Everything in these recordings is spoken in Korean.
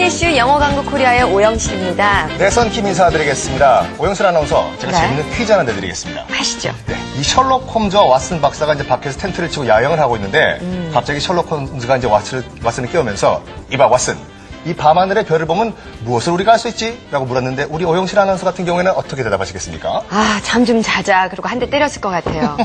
이슈 영어 강국 코리아의 오영실입니다. 네, 선킴 인사드리겠습니다. 오영실 아나운서, 제가 네. 재밌는 퀴즈 하나 내드리겠습니다. 하시죠. 네, 이 셜록 홈즈와 왓슨 박사가 이제 밖에서 텐트를 치고 야영을 하고 있는데 갑자기 셜록 홈즈가 이제 왓슨을 깨우면서 이봐 왓슨, 이 밤하늘의 별을 보면 무엇을 우리가 알 수 있지? 라고 물었는데 우리 오영실 아나운서 같은 경우에는 어떻게 대답하시겠습니까? 아, 잠 좀 자자. 그리고 한 대 때렸을 것 같아요.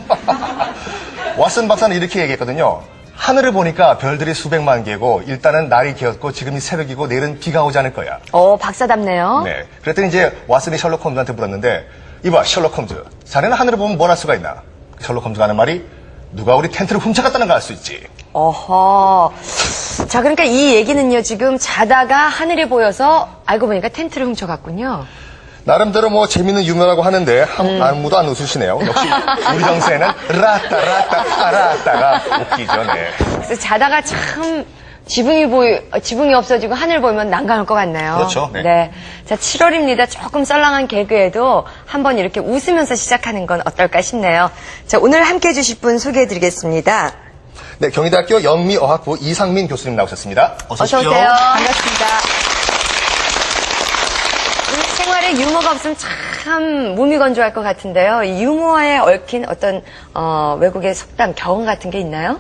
왓슨 박사는 이렇게 얘기했거든요. 하늘을 보니까 별들이 수백만 개고 일단은 날이 개었고 지금이 새벽이고 내일은 비가 오지 않을 거야. 박사답네요. 네. 그랬더니 이제 왓슨이 셜록 홈즈한테 물었는데 이봐 셜록 홈즈, 자네는 하늘을 보면 뭘 할 수가 있나? 셜록 홈즈가 하는 말이 누가 우리 텐트를 훔쳐갔다는 거 알 수 있지. 어허. 자, 그러니까 이 얘기는요, 지금 자다가 하늘이 보여서 알고 보니까 텐트를 훔쳐갔군요. 나름대로 뭐 재밌는 유머라고 하는데 아무도 안 웃으시네요. 역시 우리 정세에는 라따라따따라따가 웃기죠. 네. 그래서 자다가 참 지붕이 없어지고 하늘 보면 난감할 것 같나요? 그렇죠. 네. 자, 7월입니다. 조금 썰렁한 개그에도 한번 이렇게 웃으면서 시작하는 건 어떨까 싶네요. 자, 오늘 함께 해주실 분 소개해드리겠습니다. 네, 경희대학교 영미어학부 이상민 교수님 나오셨습니다. 어서 어서 오십시오. 오세요. 반갑습니다. 생활에 유머가 없으면 참 무미건조할 것 같은데요. 이 유머에 얽힌 어떤 외국의 속담, 경험 같은 게 있나요?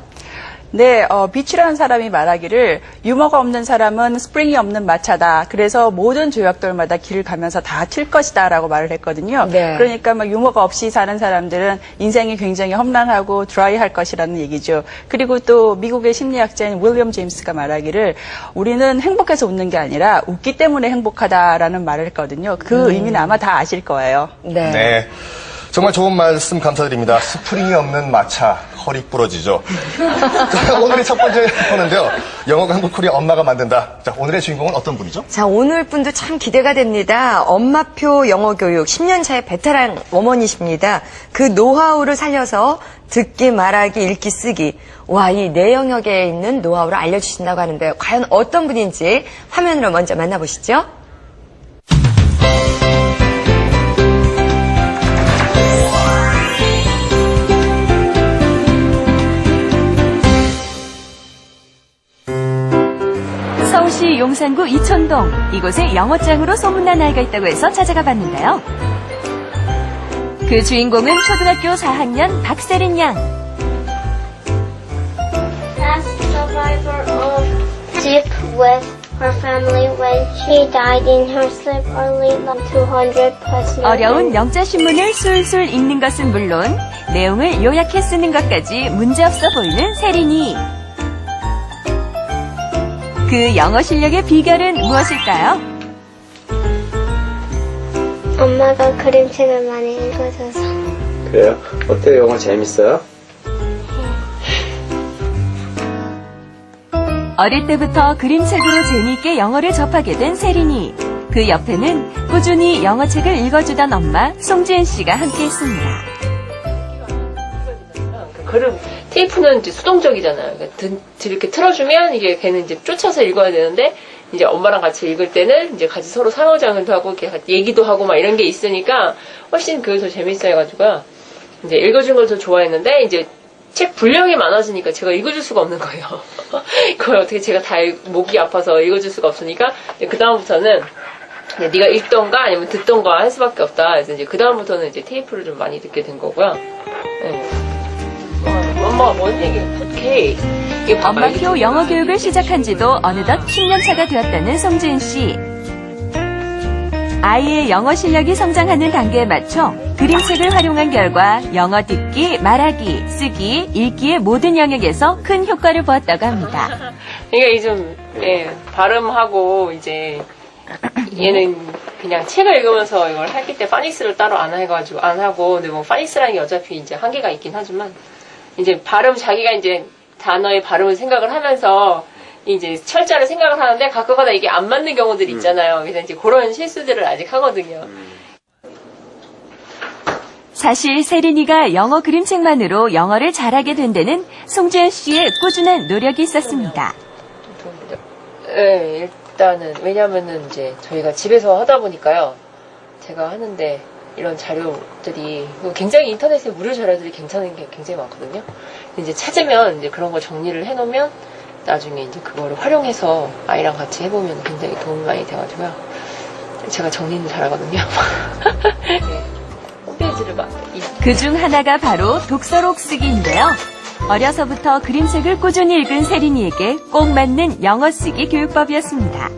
네, 비치라는 사람이 말하기를 유머가 없는 사람은 스프링이 없는 마차다. 그래서 모든 조약돌마다 길을 가면서 다 튈 것이다 라고 말을 했거든요. 네. 그러니까 막 유머가 없이 사는 사람들은 인생이 굉장히 험난하고 드라이할 것이라는 얘기죠. 그리고 또 미국의 심리학자인 윌리엄 제임스가 말하기를 우리는 행복해서 웃는 게 아니라 웃기 때문에 행복하다라는 말을 했거든요. 그 의미는 아마 다 아실 거예요. 네. 네. 정말 좋은 말씀 감사드립니다. 스프링이 없는 마차, 허리 부러지죠. 자, 오늘의 첫 번째 코너인데요. 영어 강국 코리아 엄마가 만든다. 자, 오늘의 주인공은 어떤 분이죠? 자, 오늘 분도 참 기대가 됩니다. 엄마표 영어 교육 10년 차의 베테랑 어머니십니다. 그 노하우를 살려서 듣기, 말하기, 읽기, 쓰기. 와, 이 내 영역에 있는 노하우를 알려주신다고 하는데요. 과연 어떤 분인지 화면으로 먼저 만나보시죠. 서울시 용산구 이촌동, 이곳에 영어장으로 소문난 아이가 있다고 해서 찾아가 봤는데요. 그 주인공은 초등학교 4학년 박세린 양. Last survivor of sleep with her family when she died in her sleep early 200 plus 어려운 영자신문을 술술 읽는 것은 물론 내용을 요약해 쓰는 것까지 문제없어 보이는 세린이. 그 영어 실력의 비결은 무엇일까요? 엄마가 그림책을 많이 읽어줘서 그래요? 어때요? 영어 재밌어요? 어릴 때부터 그림책으로 재미있게 영어를 접하게 된 세린이. 그 옆에는 꾸준히 영어책을 읽어주던 엄마 송지은 씨가 함께했습니다. 그림 테이프는 이제 수동적이잖아요. 그러니까 이렇게 틀어주면 이게 걔는 이제 쫓아서 읽어야 되는데 이제 엄마랑 같이 읽을 때는 이제 같이 서로 상호작용도 하고 이렇게 얘기도 하고 막 이런 게 있으니까 훨씬 그게 더 재밌어해가지고 이제 읽어준 걸 더 좋아했는데 이제 책 분량이 많아지니까 제가 읽어줄 수가 없는 거예요. 그걸 어떻게 제가 다 목이 아파서 읽어줄 수가 없으니까 그 다음부터는 네가 읽던가 아니면 듣던가 할 수밖에 없다. 그래서 이제 그 다음부터는 이제 테이프를 좀 많이 듣게 된 거고요. 네. 엄마가 뭔 얘기야? 풋케이크. 엄마표 영어 교육을 시작한 지도 어느덧 10년 차가 되었다는 송지은 씨. 아이의 영어 실력이 성장하는 단계에 맞춰 그림책을 활용한 결과 영어 듣기, 말하기, 쓰기, 읽기의 모든 영역에서 큰 효과를 보았다고 합니다. 그러니까 이게 좀 발음하고 이제 얘는 그냥 책을 읽으면서 이걸 했기 때문에 파닉스를 따로 안 하고 근데 뭐 파닉스라는 게 어차피 이제 한계가 있긴 하지만 이제 발음 자기가 이제 단어의 발음을 생각을 하면서 이제 철자를 생각을 하는데 가끔가다 이게 안 맞는 경우들이 있잖아요. 그래서 이제 그런 실수들을 아직 하거든요. 사실 세린이가 영어 그림책만으로 영어를 잘하게 된 데는 송지은 씨의 꾸준한 노력이 있었습니다. 네, 일단은 왜냐면은 이제 저희가 집에서 하다 보니까요. 제가 하는데 이런 자료들이 굉장히 인터넷에 무료 자료들이 괜찮은 게 굉장히 많거든요. 이제 찾으면 이제 그런 거 정리를 해놓으면 나중에 이제 그거를 활용해서 아이랑 같이 해보면 굉장히 도움이 많이 돼가지고요. 제가 정리는 잘하거든요. 네. 홈페이지를 막. 그중 하나가 바로 독서록 쓰기인데요. 어려서부터 그림책을 꾸준히 읽은 세린이에게 꼭 맞는 영어 쓰기 교육법이었습니다.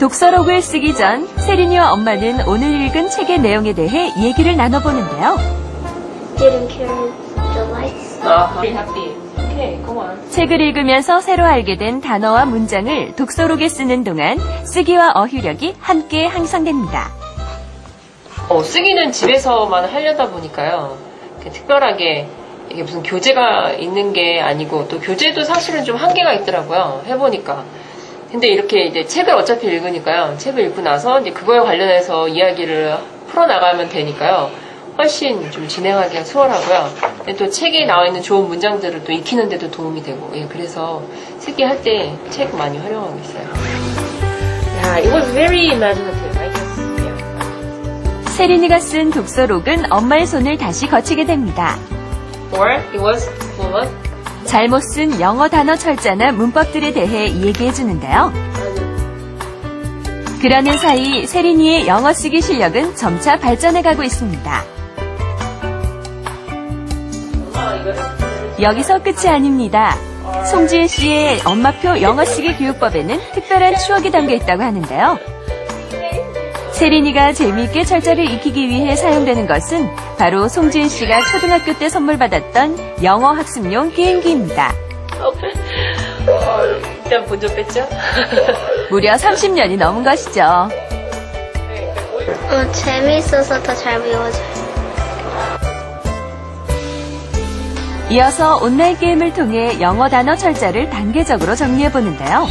독서록을 쓰기 전 세린이와 엄마는 오늘 읽은 책의 내용에 대해 얘기를 나눠보는데요. Didn't care the lights. happy. 오케이, go on. 책을 읽으면서 새로 알게 된 단어와 문장을 독서록에 쓰는 동안 쓰기와 어휘력이 함께 향상됩니다. 쓰기는 집에서만 하려다 보니까요. 특별하게 이게 무슨 교재가 있는 게 아니고 또 교재도 사실은 좀 한계가 있더라고요. 해보니까. 근데 이렇게 이제 책을 어차피 읽으니까요. 책을 읽고 나서 이제 그거에 관련해서 이야기를 풀어나가면 되니까요. 훨씬 좀 진행하기가 수월하고요. 근데 또 책에 나와 있는 좋은 문장들을 또 익히는데도 도움이 되고, 예, 그래서 쓰기 할 때 책 많이 활용하고 있어요. Yeah, it was very imaginative, I guess. Yeah. 세린이가 쓴 독서록은 엄마의 손을 다시 거치게 됩니다. Or it was full of 잘못 쓴 영어 단어 철자나 문법들에 대해 얘기해 주는데요. 그러는 사이 세린이의 영어 쓰기 실력은 점차 발전해 가고 있습니다. 여기서 끝이 아닙니다. 송지은 씨의 엄마표 영어 쓰기 교육법에는 특별한 추억이 담겨 있다고 하는데요. 세린이가 재미있게 철자를 익히기 위해 사용되는 것은 바로 송지은 씨가 초등학교 때 선물 받았던 영어 학습용 게임기입니다. 일단 본전 뺐죠? 무려 30년이 넘은 것이죠. 재미있어서 더 잘 배워져요. 이어서 온라인 게임을 통해 영어 단어 철자를 단계적으로 정리해 보는데요.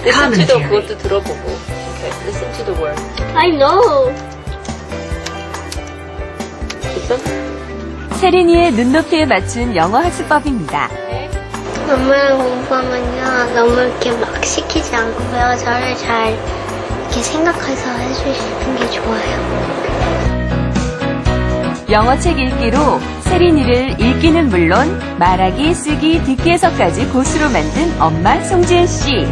Listen to the 그것도 들어보고. Okay, listen to the word. I know. 세린이의 눈높이에 맞춘 영어 학습법입니다. 엄마랑 공부하면요, 너무 이렇게 막 시키지 않고요, 저를 잘 이렇게 생각해서 해주시는 게 좋아요. 영어책 읽기로 세린이를 읽기는 물론 말하기, 쓰기, 듣기에서까지 고수로 만든 엄마 송지은 씨.